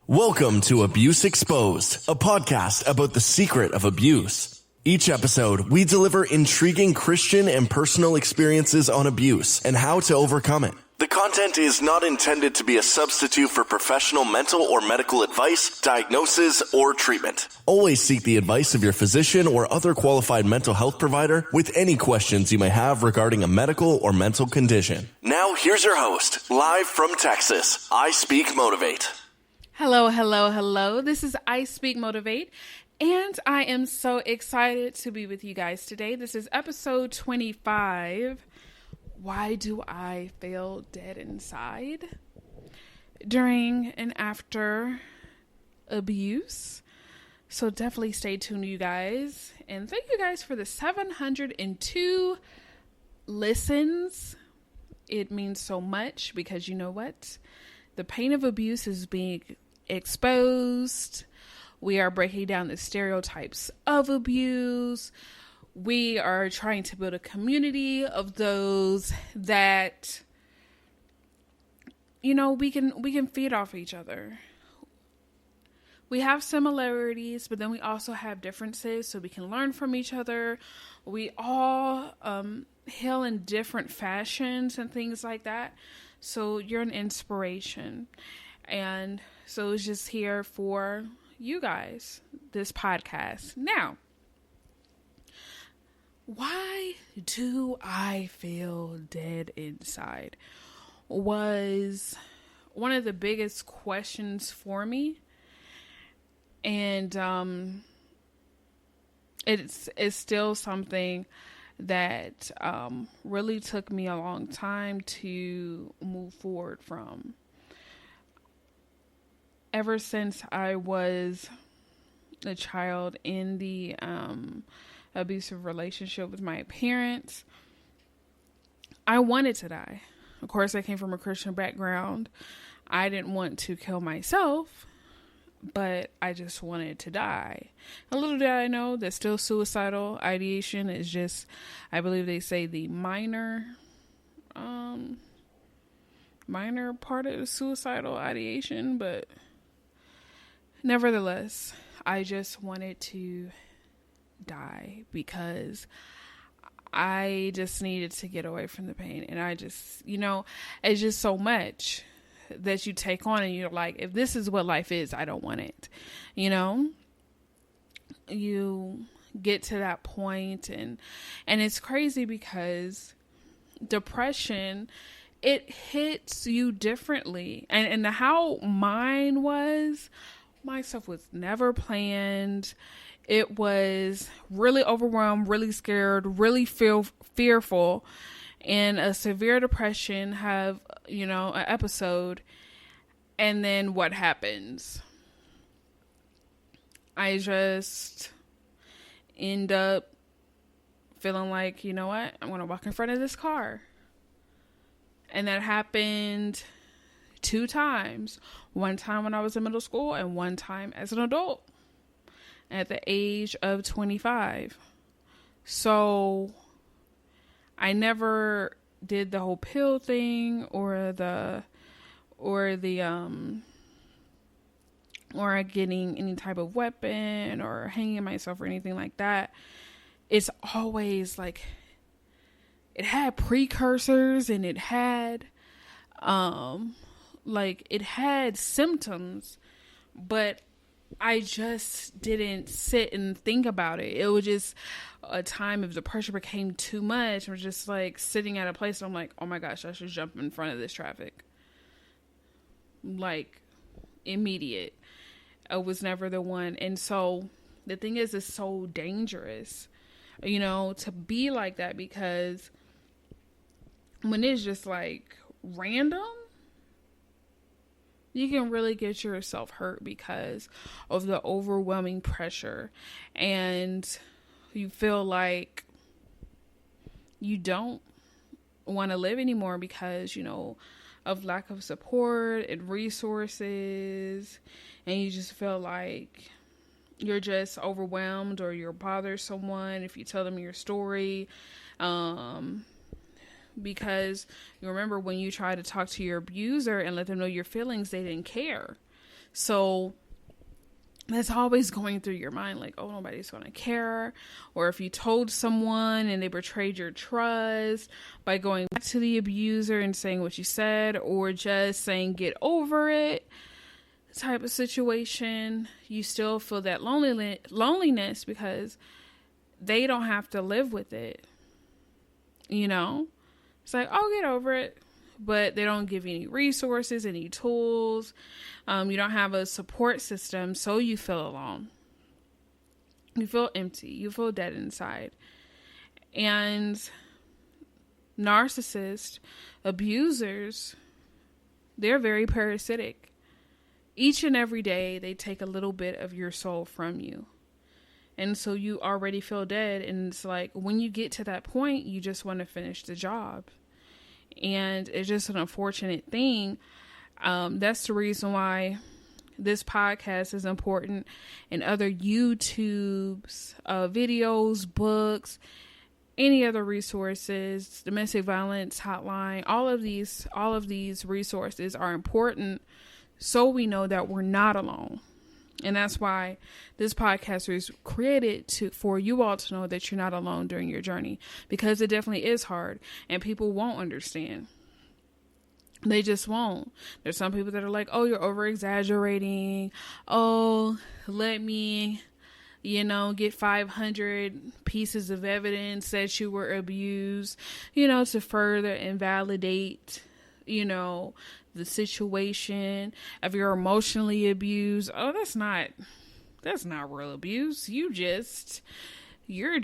Welcome to Abuse Exposed, a podcast about the secret of abuse. Each episode, we deliver intriguing Christian and personal experiences on abuse and how to overcome it. The content is not intended to be a substitute for professional mental or medical advice, diagnosis, or treatment. Always seek the advice of your physician or other qualified mental health provider with any questions you may have regarding a medical or mental condition. Now, here's your host, live from Texas, ISpeakMotivate. Hello. This is ISpeakMotivate, and I am so excited to be with you guys today. This is episode 25. Why do I feel dead inside? During and after abuse. So definitely stay tuned, you guys. And thank you guys for the 702 listens. It means so much because you know what? The pain of abuse is being exposed. We are breaking down the stereotypes of abuse. We are trying to build a community of those that, you know, we can feed off each other. We have similarities, but then we also have differences, so we can learn from each other. We all heal in different fashions and things like that. So you're an inspiration. And so it's just here for you guys, this podcast. Now, why do I feel dead inside? Was one of the biggest questions for me. And it's still something that really took me a long time to move forward from. Ever since I was a child in the abusive relationship with my parents, I wanted to die. Of course, I came from a Christian background. I didn't want to kill myself, but I just wanted to die. A little did I know that still suicidal ideation is just, I believe they say, the minor part of the suicidal ideation, but nevertheless, I just wanted to die because I just needed to get away from the pain. And I just, it's just so much that you take on and you're like, if this is what life is, I don't want it. You get to that point and it's crazy because depression, it hits you differently. And how mine was, my stuff was never planned. It was really overwhelmed, really scared, really fearful. And a severe depression have, an episode. And then what happens? I just end up feeling like, you know what? I'm going to walk in front of this car. And that happened 2 times. One time when I was in middle school and one time as an adult at the age of 25. So I never did the whole pill thing or getting any type of weapon or hanging myself or anything like that. It's always like it had precursors and it had it had symptoms, but I just didn't sit and think about it. It was just a time if the pressure became too much. I was just like sitting at a place and I'm like, oh my gosh, I should jump in front of this traffic. Like immediate. I was never the one. And so the thing is, it's so dangerous, to be like that, because when it's just like random, you can really get yourself hurt because of the overwhelming pressure, and you feel like you don't want to live anymore because, of lack of support and resources, and you just feel like you're just overwhelmed or you're bothering someone if you tell them your story. Because you remember when you try to talk to your abuser and let them know your feelings, they didn't care. So that's always going through your mind, like, oh, nobody's going to care. Or if you told someone and they betrayed your trust by going back to the abuser and saying what you said, or just saying get over it type of situation, you still feel that loneliness because they don't have to live with it. You know, it's like, oh, get over it. But they don't give you any resources, any tools. You don't have a support system, so you feel alone. You feel empty. You feel dead inside. And narcissists, abusers, they're very parasitic. Each and every day, they take a little bit of your soul from you. And so you already feel dead. And it's like, when you get to that point, you just want to finish the job. And it's just an unfortunate thing. That's the reason why this podcast is important, and other YouTubes, videos, books, any other resources, domestic violence hotline, all of these resources are important, so we know that we're not alone. And that's why this podcast was created for you all to know that you're not alone during your journey, because it definitely is hard and people won't understand. They just won't. There's some people that are like, oh, you're over exaggerating. Oh, let me, get 500 pieces of evidence that you were abused, to further invalidate, the situation. If you're emotionally abused, oh, that's not real abuse. You're just too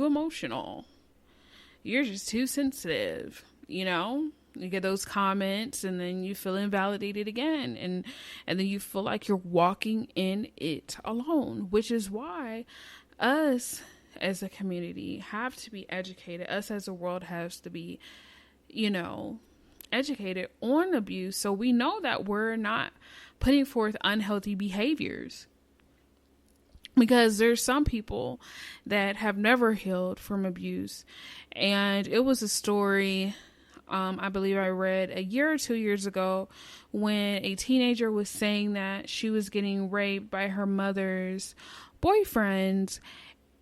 emotional. You're just too sensitive. You get those comments and then you feel invalidated again. And then you feel like you're walking in it alone, which is why us as a community have to be educated. Us as a world has to be, educated on abuse, so we know that we're not putting forth unhealthy behaviors. Because there's some people that have never healed from abuse. And it was a story, I believe I read a year or 2 years ago, when a teenager was saying that she was getting raped by her mother's boyfriend.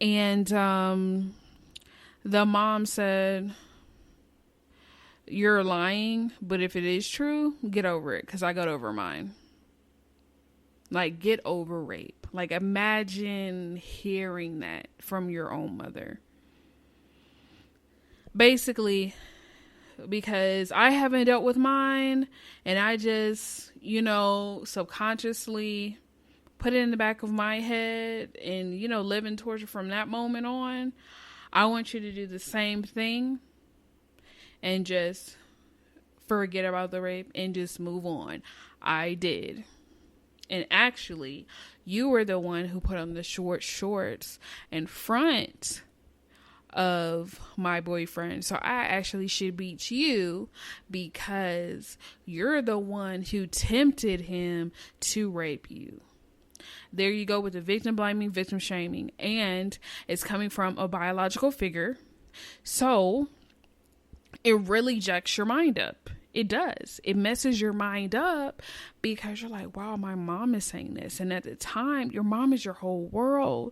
And the mom said, you're lying, but if it is true, get over it, because I got over mine. Like, get over rape. Like, imagine hearing that from your own mother. Basically, because I haven't dealt with mine, and I just, subconsciously put it in the back of my head and, live in torture from that moment on. I want you to do the same thing. And just forget about the rape and just move on. I did. And actually, you were the one who put on the short shorts in front of my boyfriend. So I actually should beat you, because you're the one who tempted him to rape you. There you go with the victim blaming, victim shaming. And it's coming from a biological figure. So it really jacks your mind up. It does. It messes your mind up, because you're like, wow, my mom is saying this. And at the time, your mom is your whole world.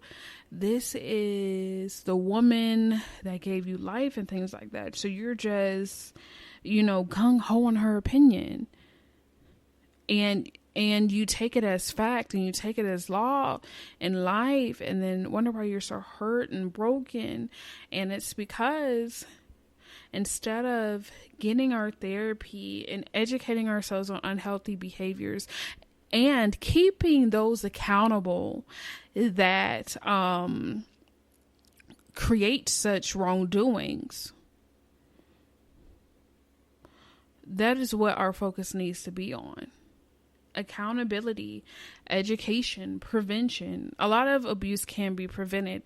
This is the woman that gave you life and things like that. So you're just, gung-ho on her opinion. And you take it as fact, and you take it as law in life, and then wonder why you're so hurt and broken. And it's because instead of getting our therapy and educating ourselves on unhealthy behaviors and keeping those accountable that create such wrongdoings, that is what our focus needs to be on. Accountability, education, prevention. A lot of abuse can be prevented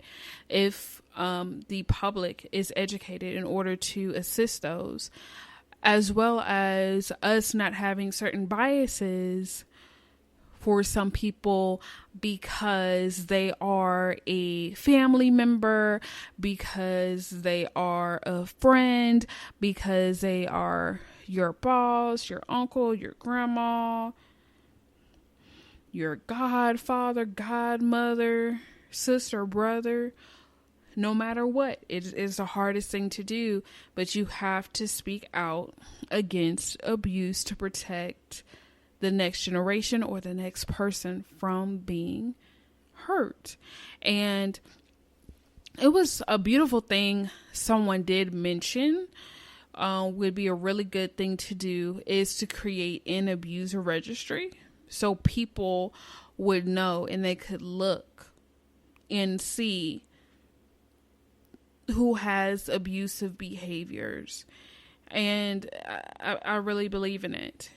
if the public is educated in order to assist those, as well as us not having certain biases for some people because they are a family member, because they are a friend, because they are your boss, your uncle, your grandma, your godfather, godmother, sister, brother, no matter what, it is the hardest thing to do, but you have to speak out against abuse to protect the next generation or the next person from being hurt. And it was a beautiful thing someone did mention, would be a really good thing to do, is to create an abuser registry so people would know and they could look and see who has abusive behaviors. And I really believe in it.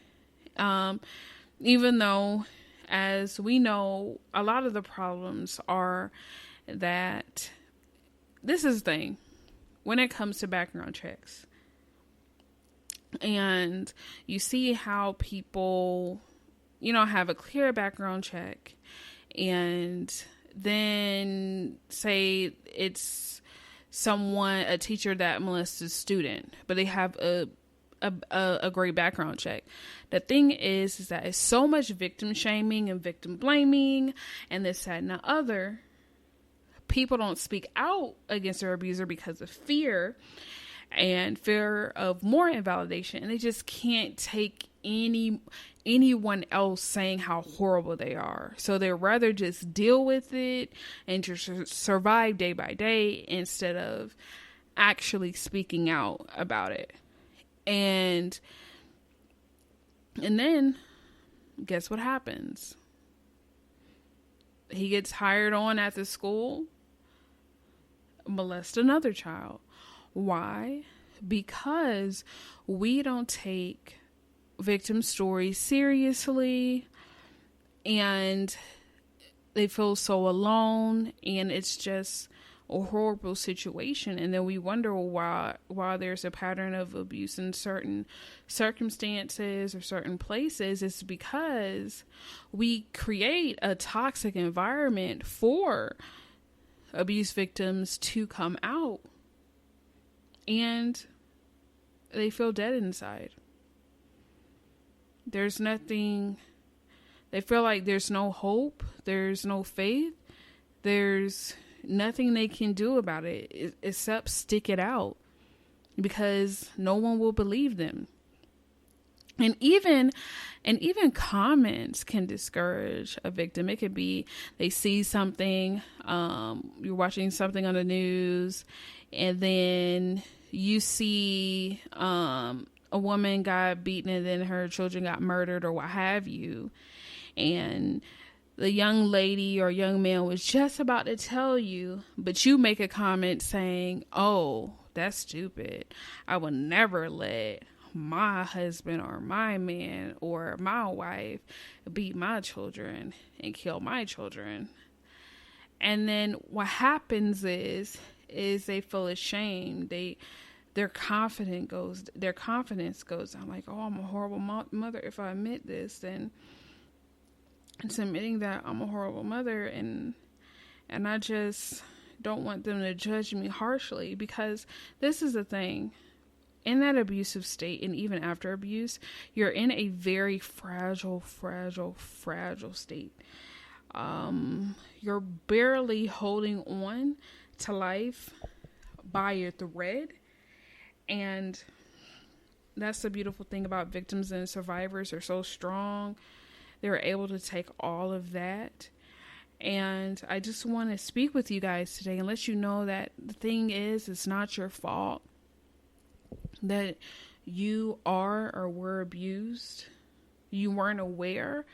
Even though, as we know, a lot of the problems are that this is the thing when it comes to background checks. And you see how people, have a clear background check, and then say it's a teacher that molests a student, but they have a great background check. The thing is that it's so much victim shaming and victim blaming and this, that, and the other. People don't speak out against their abuser because of fear of more invalidation, and they just can't take anyone else saying how horrible they are. So they'd rather just deal with it and just survive day by day instead of actually speaking out about it. And then guess what happens? He gets hired on at the school, molest another child. Why? Because we don't take victim stories seriously, and they feel so alone, and it's just a horrible situation. And then we wonder why there's a pattern of abuse in certain circumstances or certain places. It's because we create a toxic environment for abuse victims to come out, and they feel dead inside. There's nothing. They feel like there's no hope. There's no faith. There's nothing they can do about it except stick it out, because no one will believe them. And even comments can discourage a victim. It could be they see something, you're watching something on the news, and then you see a woman got beaten and then her children got murdered or what have you. And the young lady or young man was just about to tell you, but you make a comment saying, "Oh, that's stupid. I will never let my husband or my man or my wife beat my children and kill my children." And then what happens is they feel ashamed. Their confidence goes down. Like, oh, I'm a horrible mother. If I admit this, then it's admitting that I'm a horrible mother, and I just don't want them to judge me harshly, because this is the thing. In that abusive state, and even after abuse, you're in a very fragile state. You're barely holding on to life by a thread. And that's the beautiful thing about victims and survivors. They're so strong. They're able to take all of that. And I just want to speak with you guys today and let you know that the thing is, it's not your fault that you are or were abused. You weren't aware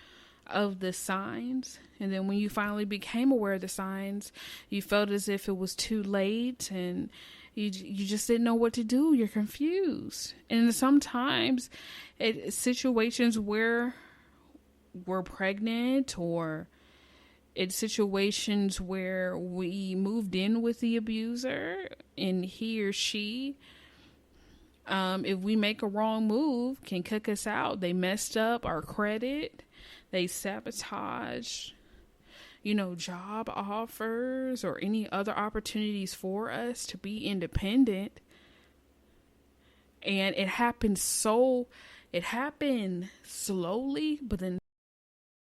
of the signs. And then when you finally became aware of the signs, you felt as if it was too late, and you just didn't know what to do. You're confused. And sometimes it's situations where we're pregnant, or it's situations where we moved in with the abuser and he or she, if we make a wrong move, can kick us out. They messed up our credit. They sabotage, job offers or any other opportunities for us to be independent. And it happened slowly, but then